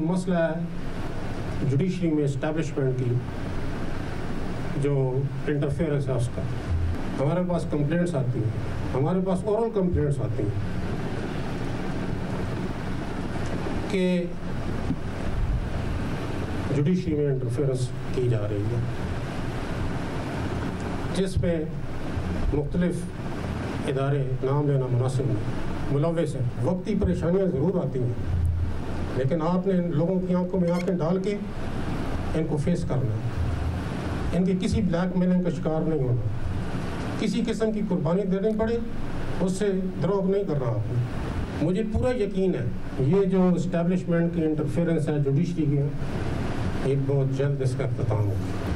मसला है जुडिशरी में इस्टेब्लिशमेंट की जो इंटरफेरेंस है उसका। हमारे पास कंप्लेंट्स आती हैं, हमारे पास ओरल कंप्लेंट्स आती हैं कि जुडिशरी में इंटरफेरेंस की जा रही है, जिसमें मुख्तलिफ इदारे, नाम लेना मुनासिब नहीं, मुलव्वस हैं। वक्ती परेशानियाँ ज़रूर आती हैं, लेकिन आपने लोगों की आंखों में आंखें डाल के इनको फेस करना है। इनकी किसी ब्लैकमेलिंग का शिकार नहीं होना, किसी किस्म की कुर्बानी देनी पड़े उससे द्रोह नहीं करना आपको। मुझे पूरा यकीन है ये जो इस्टेब्लिशमेंट की इंटरफेरेंस है जुडिशरी की, ये बहुत जल्द इसका इख्तिताम होगा।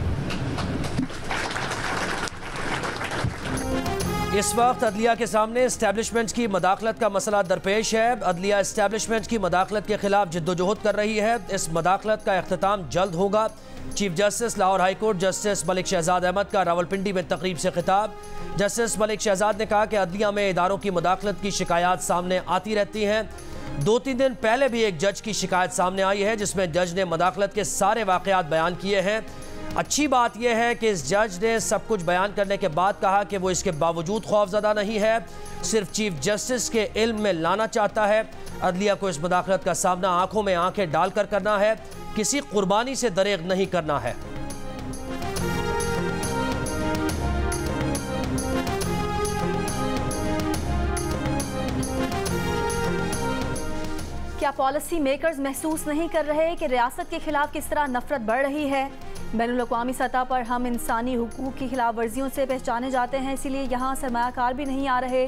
इस वक्त अदलिया के सामने इस्टेब्लिशमेंट की मदाखलत का मसला दरपेश है। अदलिया इस्टेब्लिशमेंट की मदाखलत के खिलाफ जिद्दोजहद कर रही है। इस मदाखलत का इख्तिताम जल्द होगा। Chief justice Lahore high court justice Malik Shahzad Ahmad का रावलपिंडी में तकरीब से खिताब। जस्टिस मलिक शहजाद ने कहा कि अदलिया में इदारों की मदाखलत की शिकायत सामने आती रहती हैं। 2-3 दिन पहले भी एक जज की शिकायत सामने आई है, जिसमें जज ने मदाखलत के सारे वाक़यात बयान किए हैं। अच्छी बात यह है कि इस जज ने सब कुछ बयान करने के बाद कहा कि वो इसके बावजूद खौफज़दा नहीं है, सिर्फ चीफ जस्टिस के इल्म में लाना चाहता है। अदलिया को इस मदाखलत का सामना आंखों में आंखें डालकर करना है, किसी कुर्बानी से दरेग नहीं करना है। क्या पॉलिसी मेकर्स महसूस नहीं कर रहे कि रियासत के खिलाफ किस तरह नफरत बढ़ रही है? बैनुल-अक़वामी सतह पर हम इंसानी हुकूक की खिलाफ वर्जियों से पहचाने जाते हैं, इसीलिए यहाँ सरमायाकार भी नहीं आ रहे।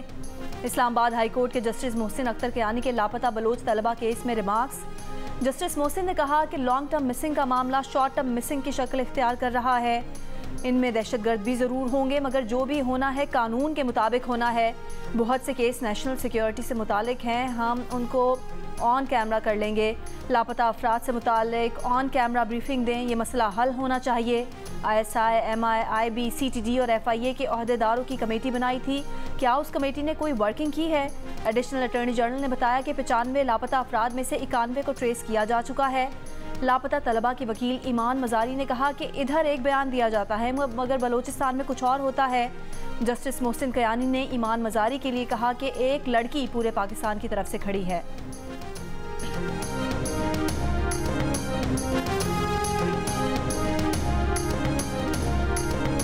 इस्लामाबाद हाई कोर्ट के जस्टिस मोहसिन अख्तर कियानी के लापता बलोच तलबा केस में रिमार्क्स। जस्टिस मोहसिन ने कहा कि लॉन्ग टर्म मिसिंग का मामला शॉर्ट टर्म मिसिंग की शक्ल इख्तियार कर रहा है। इनमें दहशतगर्द भी ज़रूर होंगे, मगर जो भी होना है कानून के मुताबिक होना है। बहुत से केस नेशनल सिक्योरिटी से मुतालिक हैं, हम उनको ऑन कैमरा कर लेंगे। लापता अफराद से मुतालिक ऑन कैमरा ब्रीफिंग दें, ये मसला हल होना चाहिए। ISI, MI, IB, CTD और FIA के अहदेदारों की कमेटी बनाई थी, क्या उस कमेटी ने कोई वर्किंग की है? एडिशनल अटॉर्नी जनरल ने बताया कि 95 लापता अफराद में से 91 को ट्रेस किया जा चुका है। लापता तलबा की वकील ईमान मजारी ने कहा कि इधर एक बयान दिया जाता है मगर बलोचिस्तान में कुछ और होता है। जस्टिस मोहसिन कियानी ने ईमान मजारी के लिए कहा कि एक लड़की पूरे पाकिस्तान की तरफ से खड़ी है।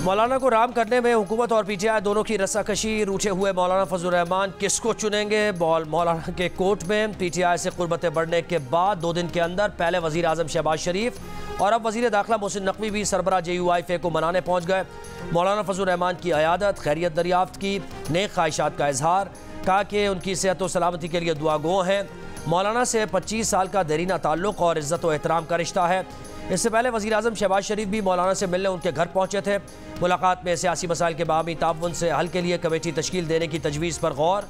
मौलाना को राम करने में हुकूमत और PTI दोनों की रस्साकशी। रूठे हुए मौलाना फजल रहमान किसको चुनेंगे? मौलाना के कोर्ट में PTI से कुर्बतें बढ़ने के बाद 2 दिन के अंदर पहले वज़ीर आज़म शहबाज शरीफ और अब वज़ीर दाखिला मोहसिन नकवी भी सरबराह JUI को मनाने पहुँच गए। मौलाना फजल रहमान की अयादत, खैरियत दरियाफ्त की, नेक ख्वाहिशात का इजहार, कहा कि उनकी सेहत व सलामती के लिए दुआ गो हैं। मौलाना से 25 साल का देरीना ताल्लुक़ और इज़्ज़त व एहतराम का रिश्ता है। इससे पहले वज़ीर आज़म शहबाज शरीफ भी मौलाना से मिलने उनके घर पहुँचे थे। मुलाकात में सियासी मसाइल के बाहमी ताउन से हल के लिए कमेटी तश्कील देने की तजवीज़ पर गौर।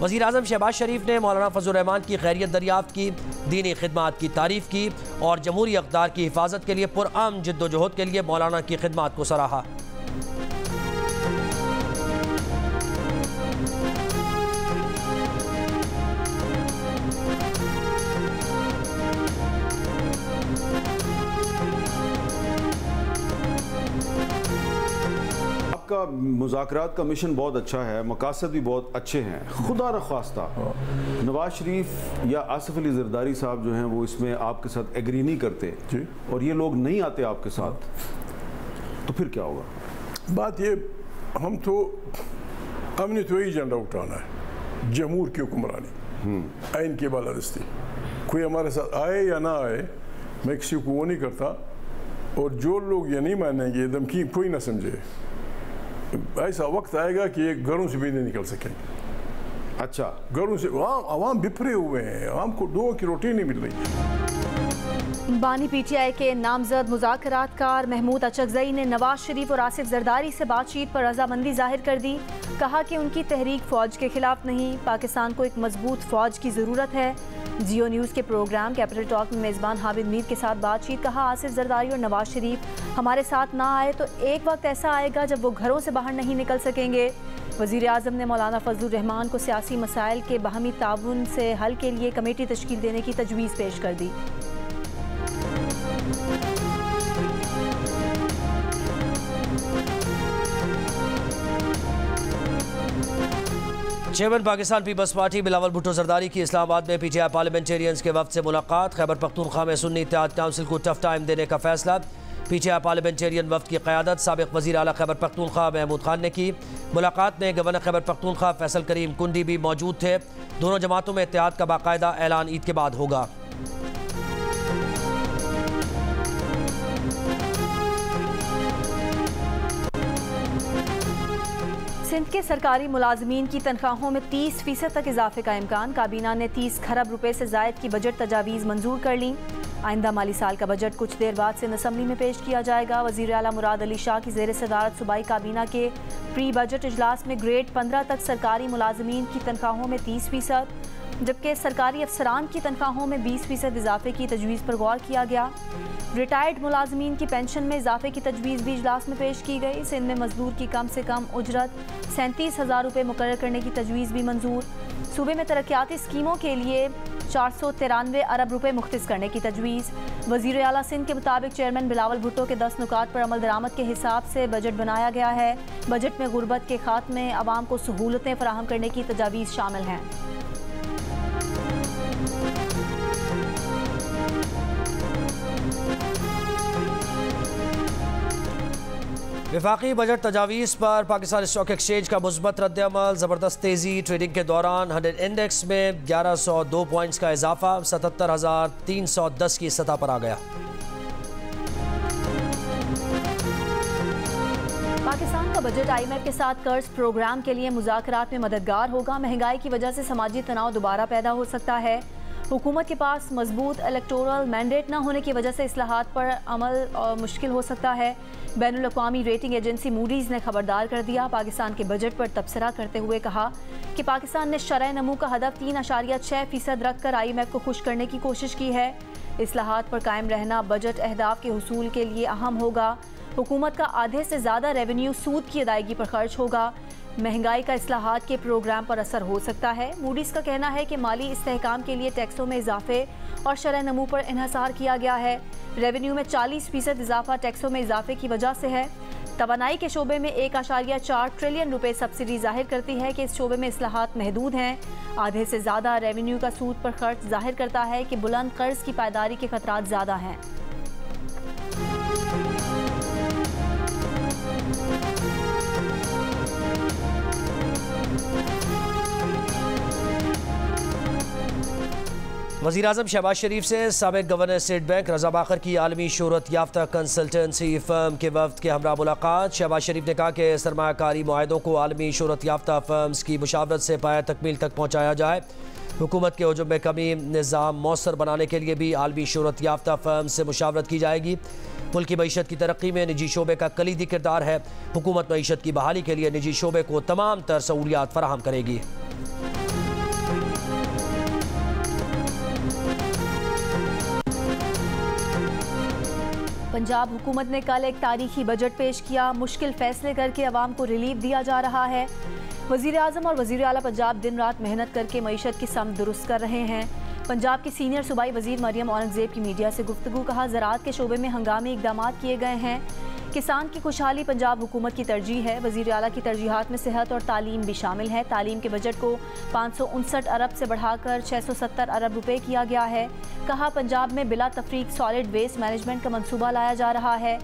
वज़ीर आज़म शहबाज शरीफ ने मौलाना फजल रहमान की खैरियत दरियाफ्त की, दीनी खिदमात की तारीफ़ की और जमहूरी अक़दार की हिफाजत के लिए पुरअमन जिद्दोजहद के लिए मौलाना की खिदमात को सराहा। का मुज़ाकरात का मिशन बहुत अच्छा है, मकासद भी बहुत अच्छे हैं। खुदा न ख्वास्ता नवाज शरीफ या आसिफ अली ज़रदारी साहब जो हैं वो इसमें आपके साथ एग्री नहीं करते और ये लोग नहीं आते आपके साथ, तो फिर क्या होगा? बात ये, हमने तो यही एजेंडा उठाना है, जमहूर की हुक्मरानी, आइन की बालादस्ती। कोई हमारे साथ आए या ना आए, मैं किसी को वो नहीं करता, और जो लोग ये नहीं मानेंगे, धमकी कोई ना समझे, ऐसा वक्त आएगा कि ये घरों से भी नहीं निकल सकेंगे। अच्छा, घरों से आवाम बिफरे हुए हैं, आवाम को दो की रोटी नहीं मिल रही। बानी PTI के नामजद मुज़ाकरातकार महमूद अचकज़ई ने नवाज शरीफ और आसिफ जरदारी से बातचीत पर रजामंदी जाहिर कर दी। कहा कि उनकी तहरीक फ़ौज के खिलाफ नहीं, पाकिस्तान को एक मजबूत फ़ौज की ज़रूरत है। जियो न्यूज़ के प्रोग्राम कैपिटल टॉक में मेज़बान हामिद मीर के साथ बातचीत। कहा आसिफ जरदारी और नवाज शरीफ हमारे साथ ना आए तो एक वक्त ऐसा आएगा जब वो घरों से बाहर नहीं निकल सकेंगे। वज़ीर आज़म ने मौलाना फजल रहमान को सियासी मसाइल के बाहमी ताउन से हल के लिए कमेटी तश्कील देने की तजवीज़ पेश कर दी। चेयरमैन पाकिस्तान पीपल्स पार्टी बिलावल भुट्टो जरदारी की इस्लामाबाद में पीटीआई पार्लियामेंटेरियंस के वफ्द से मुलाकात। खैबर पख्तूनख्वा में सुन्नी इत्तेहाद काउंसिल को टफ टाइम देने का फैसला। पीटीआई पार्लियामेंटेरियन वफ्द की क़यादत साबिक़ वज़ीर आला खैबर पख्तूनख्वा महमूद खान ने की। मुलाकात में गवर्नर खैबर पख्तूनख्वा फैसल करीम कुंडी भी मौजूद थे। दोनों जमातों में इत्तेहाद का बाकायदा ऐलान ईद के बाद होगा। सिंध के सरकारी मुलाजमीन की तनख्वाहों में 30% तक इजाफे का इम्कान। काबीना ने 30 खरब रुपए से जायद की बजट तजावीज़ मंजूर कर ली। आइंदा माली साल का बजट कुछ देर बाद से असम्बली में पेश किया जाएगा। वज़ीर आला मुराद अली शाह की ज़ेर सदारत सूबाई काबीना के प्री बजट इजलास में ग्रेड 15 तक सरकारी मुलाजमीन की तनख्वाहों में 30%, जबकि सरकारी अफसरान की तनख्वाहों में 20% इजाफे की तजवीज़ पर गौर किया गया। रिटायर्ड मुलाजमीन की पेंशन में इजाफे की तजवीज़ भी इजलास में पेश की गई। सिंध में मजदूर की कम से कम उजरत 37,000 रुपये मुकर्रर करने की तजवीज़ भी मंजूर। सूबे में तरक्याती स्कीमों के लिए 493 अरब रुपये मुख्तस करने की तजवीज़। वज़ीर आला सिंध के मुताबिक चेयरमैन बिलावल भुट्टो के 10 नुकात पर अमल दरामद के हिसाब से बजट बनाया गया है। बजट में गुर्बत के खात्मे, आवाम को सहूलतें फराहम करने की तजावीज़ शामिल हैं। वफाकी बजट तजावीज़ पर पाकिस्तान स्टॉक एक्सचेंज का मुस्बत रद्द-ए-अमल। ज़बरदस्त तेज़ी। ट्रेडिंग के दौरान 100 इंडेक्स में 1102 पॉइंट्स का इजाफा 77,310 की सतह पर आ गया। पाकिस्तान का बजट IMF के साथ कर्ज प्रोग्राम के लिए मुज़ाकरात में मददगार होगा। महंगाई की वजह से समाजी तनाव दोबारा पैदा हो सकता है। हुकूमत के पास मजबूत इलेक्टोरल मैंडेट न होने की वजह से इस्लाहात पर अमल मुश्किल हो सकता है। बैनुल अक़वामी रेटिंग एजेंसी मूडीज़ ने खबरदार कर दिया। पाकिस्तान के बजट पर तबसरा करते हुए कहा कि पाकिस्तान ने शरह नमू का हदफ 3.6% रख कर IMF को खुश करने की कोशिश की है। इस्लाहात पर कायम रहना बजट अहदाफ के हुसूल के लिए अहम होगा। हुकूमत का आधे से ज़्यादा रेवेन्यू सूद की अदायगी पर खर्च होगा। महंगाई का इस्लाहात के प्रोग्राम पर असर हो सकता है। मूडीज़ का कहना है कि माली इस्तेहकाम के लिए टैक्सों में इजाफे और शरह नमू पर इन्हसार किया गया है। रेवेन्यू में 40% इजाफा टैक्सों में इजाफे की वजह से है। तवानाई के शोबे में 1.4 ट्रिलियन रुपए सब्सिडी जाहिर करती है कि इस शोबे में इस्लाहात महदूद हैं। आधे से ज़्यादा रेवेन्यू का सूद पर खर्च जाहिर करता है कि बुलंद कर्ज की पायदारी के खतरात ज़्यादा हैं। वज़ीर आज़म शहबाज शरीफ से साबिक़ गवर्नर स्टेट बैंक रज़ा बाकर की आलमी शोहरत याफ्ता कंसल्टेंसी फ़र्म के वफ्द के हमरा मुलाकात। शहबाज शरीफ ने कहा कि सरमायाकारी मुआहदों को आलमी शोहरत याफ्ता फ़र्म्स की मुशावरत से पाया तकमील तक पहुँचाया जाए। हुकूमत के हजूम में कमी निज़ाम मौसर बनाने के लिए भी आलमी शोहरत याफ्ता फ़र्म्स से मुशावरत की जाएगी। मुल्क की मईशत की तरक्की में निजी शोबे का कलीदी किरदार है। हुकूमत मईशत की बहाली के लिए निजी शोबे को तमाम तर सहूलियात फराहम करेगी। पंजाब हुकूमत ने कल एक तारीखी बजट पेश किया। मुश्किल फैसले करके अवाम को रिलीफ दिया जा रहा है। वज़ीर आज़म और वज़ीर आला पंजाब दिन रात मेहनत करके मईशत की समत दुरुस्त कर रहे हैं। पंजाब की सीनियर सूबाई वज़ीर मरियम औरंगज़ेब की मीडिया से गुफ्तगू। कहा, ज़राअत के शोबे में हंगामी इक़दाम किए गए हैं। किसान की खुशहाली पंजाब हुकूमत की तरजीह है। वज़ीर आला की तरजीहात में सेहत और तालीम भी शामिल है। तालीम के बजट को 559 अरब से बढ़ाकर 670 अरब रुपए किया गया है। कहा, पंजाब में बिला तफरीक सॉलिड वेस्ट मैनेजमेंट का मंसूबा लाया जा रहा है।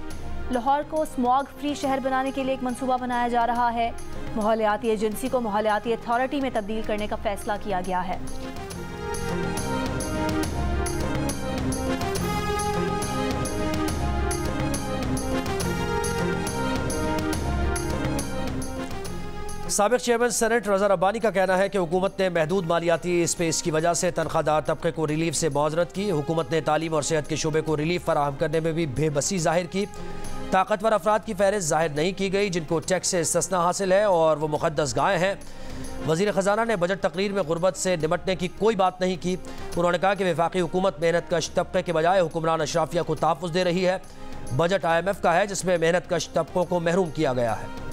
लाहौर को स्मॉग फ्री शहर बनाने के लिए एक मंसूबा बनाया जा रहा है। माहौलियाती एजेंसी को माहौलियाती अथॉरिटी में तब्दील करने का फैसला किया गया है। साबिक़ चेयरमैन सेनेट रज़ा रब्बानी का कहना है कि हुकूमत ने महदूद मालियाती स्पेस की वजह से तनख्वाहदार तबके को रिलीफ से मुआवजत की। हुकूमत ने तालीम और सेहत के शोबे को रिलीफ फराहम करने में भी बेबसी जाहिर की। ताकतवर अफराद की फहरिस्त जाहिर नहीं की गई जिनको टैक्स से इस्तिस्ना हासिल है और वो मुक़द्दस गाय हैं। वज़ीर ख़जाना ने बजट तकरीर में गुर्बत से निपटने की कोई बात नहीं की। उन्होंने कहा कि वफाकी हुकूमत मेहनत कश तबके के बजाय हुक्मरान अशराफिया को तहफ़्फ़ुज़ दे रही है। बजट IMF का है जिसमें मेहनत कश तबकों को महरूम किया गया है।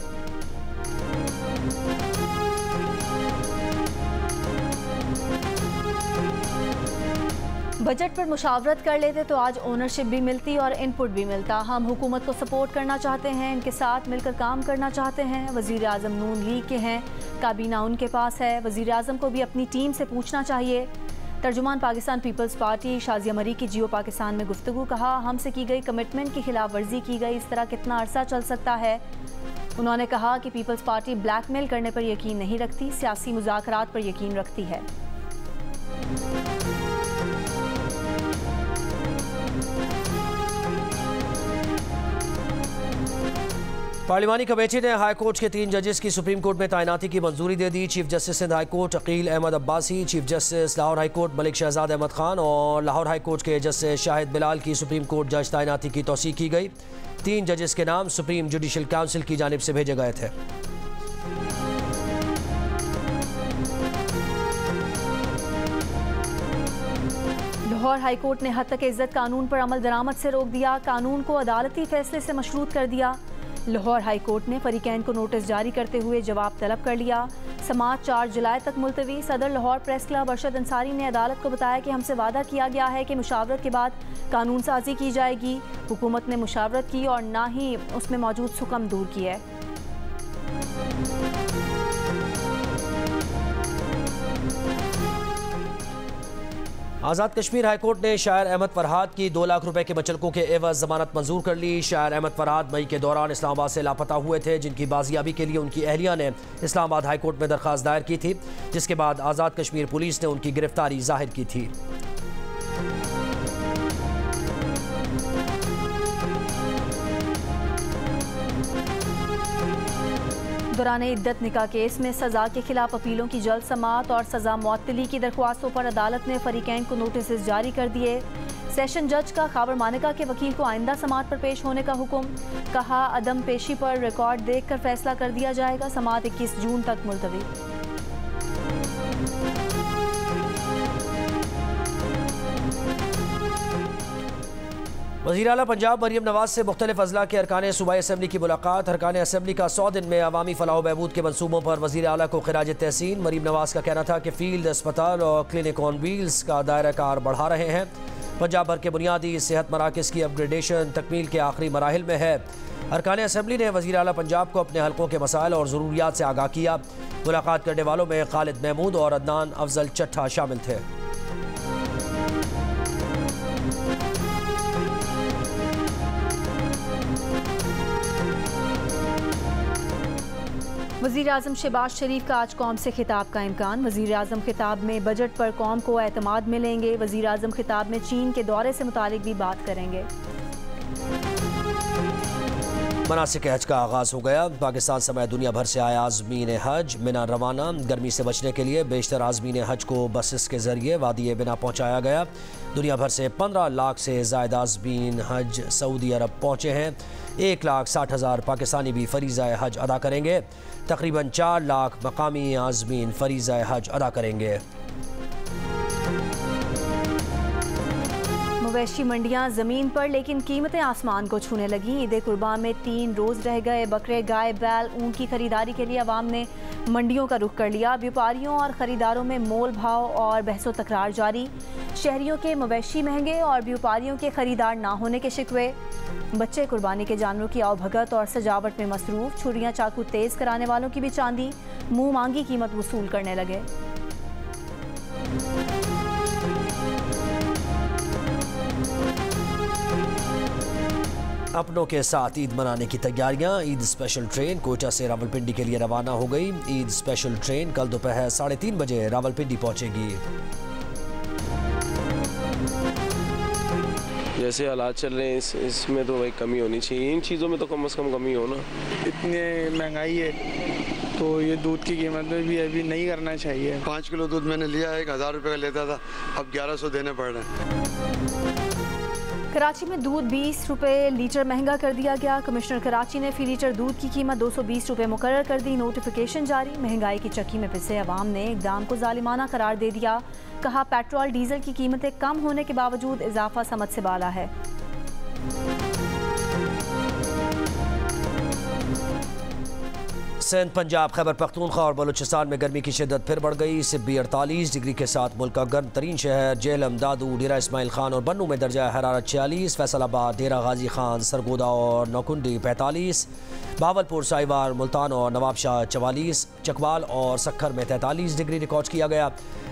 बजट पर मुशावरत कर लेते तो आज ओनरशिप भी मिलती और इनपुट भी मिलता। हम हुकूमत को सपोर्ट करना चाहते हैं, इनके साथ मिलकर काम करना चाहते हैं। वज़ीर आज़म नून लीग के हैं, काबीना उनके पास है। वज़ीर आज़म को भी अपनी टीम से पूछना चाहिए। तर्जुमान पाकिस्तान पीपल्स पार्टी शाजिया मरी की जियो पाकिस्तान में गुफ्तगू, कहा हमसे की गई कमिटमेंट की खिलाफ वर्जी की गई, इस तरह कितना अरसा चल सकता है। उन्होंने कहा कि पीपल्स पार्टी ब्लैकमेल करने पर यकीन नहीं रखती, सियासी मुज़ाकरात पर यकीन रखती है। पार्लिमानी कमेटी ने हाई कोर्ट के 3 जजेस की सुप्रीम कोर्ट में तैनाती की मंजूरी दे दी। Chief justice Sindh high court Aqeel Ahmed Abbasi, chief justice Lahore high court Malik Shahzad Ahmad Khan और लाहौर हाई कोर्ट के जस्टिस शाहिद बिलाल की सुप्रीम कोर्ट जज तैनाती की तौसीक की गई। 3 जजेस के नाम सुप्रीम जुडिशल काउंसिल की जानिब से भेजे गए थे। लाहौर हाई कोर्ट ने हद तक इज्जत कानून पर अमल दरामद से रोक दिया, कानून को अदालती फैसले से मशरूत कर दिया। लाहौर हाई कोर्ट ने फरीकैन को नोटिस जारी करते हुए जवाब तलब कर लिया। समाअत 4 जुलाई तक मुलतवी। सदर लाहौर प्रेस क्लब अरशद अंसारी ने अदालत को बताया कि हमसे वादा किया गया है कि मुशावरत के बाद कानून साजी की जाएगी। हुकूमत ने मुशावरत की और ना ही उसमें मौजूद सुकम दूर की है। आज़ाद कश्मीर हाई कोर्ट ने शायर अहमद फरहाद की 2 लाख रुपए के बचलकों के एवज जमानत मंजूर कर ली। शायर अहमद फरहाद मई के दौरान इस्लामाबाद से लापता हुए थे, जिनकी बाजियाबी के लिए उनकी अहलिया ने इस्लामाबाद हाई कोर्ट में दरख्वास्त दायर की थी, जिसके बाद आज़ाद कश्मीर पुलिस ने उनकी गिरफ्तारी जाहिर की थी। दौरान इद्दत निकाह केस में सजा के खिलाफ अपीलों की जल्द समाअत और सजा मुअत्तली की दरख्वास्तों पर अदालत ने फरीकैन को नोटिस जारी कर दिए। सेशन जज का खाबर मानिका के वकील को आइंदा समाअत पर पेश होने का हुक्म, कहा अदम पेशी पर रिकॉर्ड देखकर फैसला कर दिया जाएगा। समाअत 21 जून तक मुलतवी। वज़ीर आला पंजाब मरीम नवाज से मुख्तलिफ अजला के अरकान सूबाई असम्बली की मुलाकात। अरकान असम्बली का 100 दिन में अवामी फलाह बहबूद के मनसूबों पर वज़ीर आला को खिराज तहसीन। मरीम नवाज का कहना था कि फील्ड अस्पताल और क्लिनिक ऑन व्हील्स का दायरा कार बढ़ा रहे हैं। पंजाब भर के बुनियादी सेहत मराकज़ की अपग्रेडेशन तकमील के आखिरी मराहिल में है। अरकान असम्बली ने वज़ीर आला पंजाब को अपने हलकों के मसाइल और ज़रूरियात से आगाह किया। मुलाकात करने वालों में खालिद महमूद और अदनान अफजल चट्ठा शामिल थे। वज़ीर आज़म शहबाज शरीफ का आज कौम से खिताब का इम्कान। वज़ीर आज़म खिताब में बजट पर कौम को एतमाद मिलेंगे। वज़ीर आज़म खिताब में चीन के दौरे से मुतालिक भी बात करेंगे। मनासिक हज का आगाज़ हो गया। पाकिस्तान समेत दुनिया भर से आए आज़मीन हज मिना रवाना। गर्मी से बचने के लिए बेशतर आज़मीन हज को बसेस के ज़रिए वादी बिना पहुँचाया गया। दुनिया भर से 15 लाख से ज़ायद आज़मीन हज सऊदी अरब पहुँचे हैं। 1,60,000 पाकिस्तानी भी फ़रीज़ा हज अदा करेंगे। तकरीबन 4 लाख मकामी आज़मीन फ़रीज़ा हज अदा करेंगे। मवेशी मंडियां ज़मीन पर, लेकिन कीमतें आसमान को छूने लगी। ईद कुर्बान में 3 रोज़ रह गए। बकरे, गाय, बैल, ऊँट की खरीदारी के लिए अवाम ने मंडियों का रुख कर लिया। व्यापारियों और ख़रीदारों में मोल भाव और बहसो तकरार जारी। शहरियों के मवेशी महंगे और व्यापारियों के खरीदार ना होने के शिकवे। बच्चे कुर्बानी के जानवरों की आवभगत और सजावट में मसरूफ़। छुरियाँ चाकू तेज़ कराने वालों की भी चांदी। मुँह मांगी कीमत वसूल करने लगे। अपनों के साथ ईद मनाने की तैयारियां। ईद स्पेशल ट्रेन कोयटा से रावलपिंडी के लिए रवाना हो गई। ईद स्पेशल ट्रेन कल दोपहर 3:30 बजे रावलपिंडी पहुंचेगी। जैसे हालात चल रहे हैं इसमें तो भाई कमी होनी चाहिए। इन चीज़ों में तो कम से कम कमी हो ना। इतनी महंगाई है तो ये दूध की कीमत में भी अभी नहीं करना चाहिए। 5 किलो दूध मैंने लिया, 1,000 रुपये का लेता था, अब 1100 देने पड़ रहे हैं। कराची में दूध 20 रुपये लीटर महंगा कर दिया गया। कमिश्नर कराची ने फी लीटर दूध की कीमत 220 रुपये मुकर्रर कर दी। नोटिफिकेशन जारी। महंगाई की चक्की में पिसे अवाम ने इक़दाम को जालिमाना करार दे दिया। कहा पेट्रोल डीजल की कीमतें कम होने के बावजूद इजाफा समझ से बाला है। सिंध, पंजाब, खैबर पख्तूनख्वा और बलूचिस्तान में गर्मी की शिद्दत फिर बढ़ गई। सिब्बी 48 डिग्री के साथ मुल्क का गर्म तरीन शहर। जेहलम, दादू, डेरा इस्माइल खान और बन्नू में दर्जा हरारत 46, फैसलाबाद, डेरा गाजी खान, सरगोदा और नौकुंडी 45, बावलपुर, साहिवाल, मुल्तान और नवाबशाह 44, चकवाल और सक्खर में 43 डिग्री रिकॉर्ड किया गया।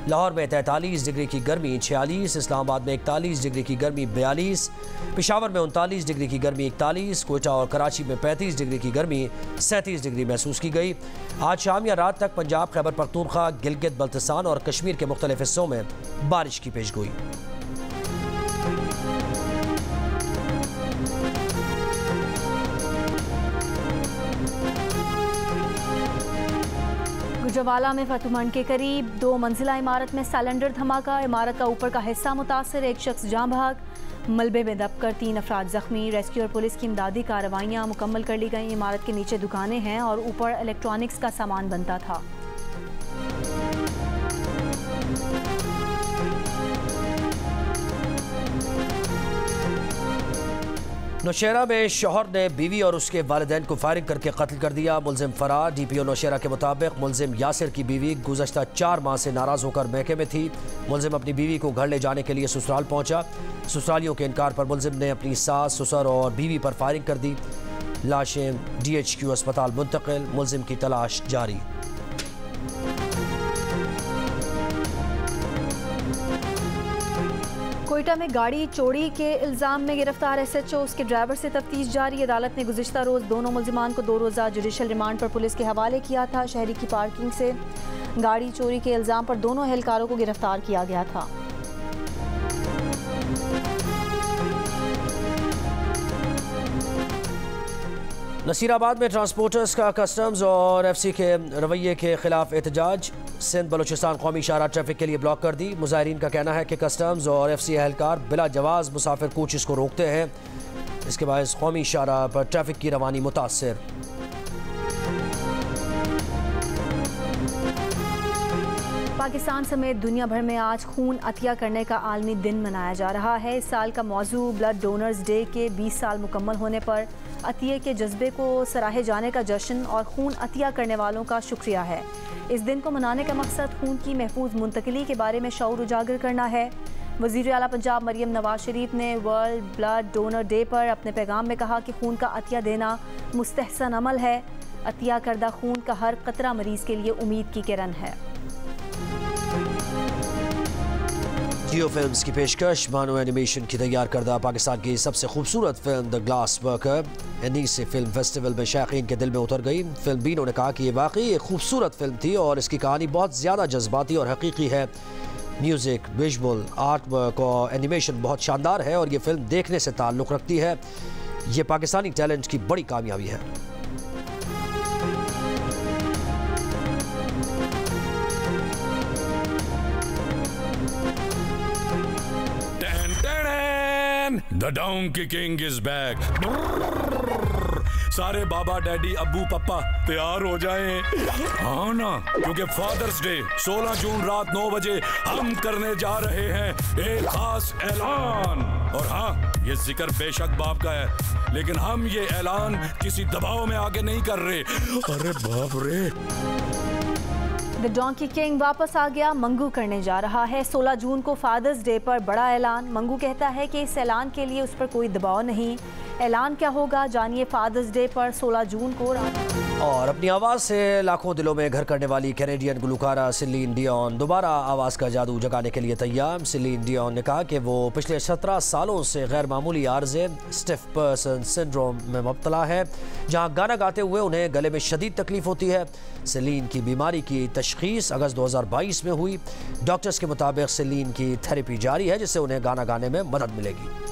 लाहौर में 43 डिग्री की गर्मी 46, इस्लामाबाद में 41 डिग्री की गर्मी 42, पेशावर में 39 डिग्री की गर्मी 41, कोयटा और कराची में 35 डिग्री की गर्मी 37 डिग्री महसूस की गई। आज शाम या रात तक पंजाब, खैबर पख्तूनख्वा, गिलगित बल्तिस्तान और कश्मीर के मुख्तलिफ हिस्सों में बारिश की पेशगोई। गुजरावाला में फतुमंड के करीब 2 मंजिला इमारत में सिलेंडर धमाका। इमारत का ऊपर का हिस्सा मुतासर, एक शख्स जाँ भाग। मलबे में दबकर 3 अफराद जख्मी। रेस्क्यू और पुलिस की इमदादी कार्रवाइयाँ मुकम्मल कर ली गई। इमारत के नीचे दुकानें हैं और ऊपर इलेक्ट्रॉनिक्स का सामान बनता था। नौशेरा में शौहर ने बीवी और उसके वालिदैन को फायरिंग करके कत्ल कर दिया। मुलजिम फरार। DPO नौशेरा के मुताबिक मुलजिम यासिर की बीवी गुज़श्ता 4 माह से नाराज़ होकर मैके में थी। मुलजिम अपनी बीवी को घर ले जाने के लिए ससुराल पहुंचा। ससुरालियों के इनकार पर मुलजिम ने अपनी सास, ससुर और बीवी पर फायरिंग कर दी। लाशें DHQ अस्पताल मुंतकिल। मुलजिम की तलाश जारी। कोयटा में गाड़ी चोरी के इल्ज़ाम में गिरफ्तार SHO, उसके ड्राइवर से तफ्तीश जारी। अदालत ने गुज़िश्ता रोज़ दोनों मुल्ज़िमान को 2 रोज़ा जुडिशल रिमांड पर पुलिस के हवाले किया था। शहरी की पार्किंग से गाड़ी चोरी के इल्ज़ाम पर दोनों एहलकारों को गिरफ्तार किया गया था। नसीराबाद में ट्रांसपोर्टर्स का कस्टम्स और FC के रवैये के खिलाफ एहतजाज। सिंध बलूचिस्तान कौमी शाहराह ट्रैफिक के लिए ब्लॉक कर दी। मुजाहिरीन का कहना है कि कस्टम्स और FC एहलकार बिला जवाज़ मुसाफिर कोचेस को रोकते हैं। इसके बायस कौमी शाहराह पर ट्रैफिक की रवानी मुतासर। पाकिस्तान समेत दुनिया भर में आज खून अतिया करने का आलमी दिन मनाया जा रहा है। इस साल का मौजू ब्लड डोनर्स डे के 20 साल मुकम्मल होने पर अतिये के जज्बे को सराहे जाने का जश्न और खून अतिया करने वालों का शुक्रिया है। इस दिन को मनाने का मकसद खून की महफूज मुंतकिली के बारे में शऊर उजागर करना है। वज़ीर आला पंजाब मरियम नवाज शरीफ ने वर्ल्ड ब्लड डोनर डे पर अपने पैगाम में कहा कि खून का अतिया देना मुस्तहसन अमल है। अतिया करदा खून का हर कतरा मरीज़ के लिए उम्मीद की किरण है। जियो फिल्म्स की पेशकश। मानो एनिमेशन की तैयार करदा पाकिस्तान की सबसे खूबसूरत film the glass worker Annecy film festival में शायकीन के दिल में उतर गई। फिल्म बीनों ने कहा कि ये वाकई एक खूबसूरत फिल्म थी और इसकी कहानी बहुत ज़्यादा जज्बाती और हकीकी है। म्यूज़िक, विजुअल आर्ट वर्क और एनिमेशन बहुत शानदार है और ये फिल्म देखने से ताल्लुक़ रखती है। ये पाकिस्तानी टैलेंट की बड़ी कामयाबी है। The Donkey King is back. सारे बाबा, डैडी, अब्बू, पप्पा तैयार हो जाएं। हाँ ना, क्योंकि फादर्स डे 16 जून रात 9 बजे हम करने जा रहे हैं एक खास ऐलान। और हाँ, ये जिक्र बेशक बाप का है, लेकिन हम ये ऐलान किसी दबाव में आगे नहीं कर रहे। अरे बाप रे, द डोंकी किंग वापस आ गया, मंगू करने जा रहा है। 16 जून को फादर्स डे पर बड़ा ऐलान। मंगू कहता है कि इस ऐलान के लिए उस पर कोई दबाव नहीं। ऐलान क्या होगा, जानिए फादर्स डे पर 16 जून को। और अपनी आवाज़ से लाखों दिलों में घर करने वाली कैनेडियन गुलकारा सिलीन डियोन दोबारा आवाज़ का जादू जगाने के लिए तैयार। सिलीन डियोन ने कहा कि वो पिछले 17 सालों से गैर मामूली आर्ज़े स्टिफ पर्सन सिंड्रोम में मुब्तला है, जहां गाना गाते हुए उन्हें गले में शदीद तकलीफ होती है। सिलीन की बीमारी की तशखीस अगस्त 2022 में हुई। डॉक्टर्स के मुताबिक सिलीन की थेरेपी जारी है, जिससे उन्हें गाना गाने में मदद मिलेगी।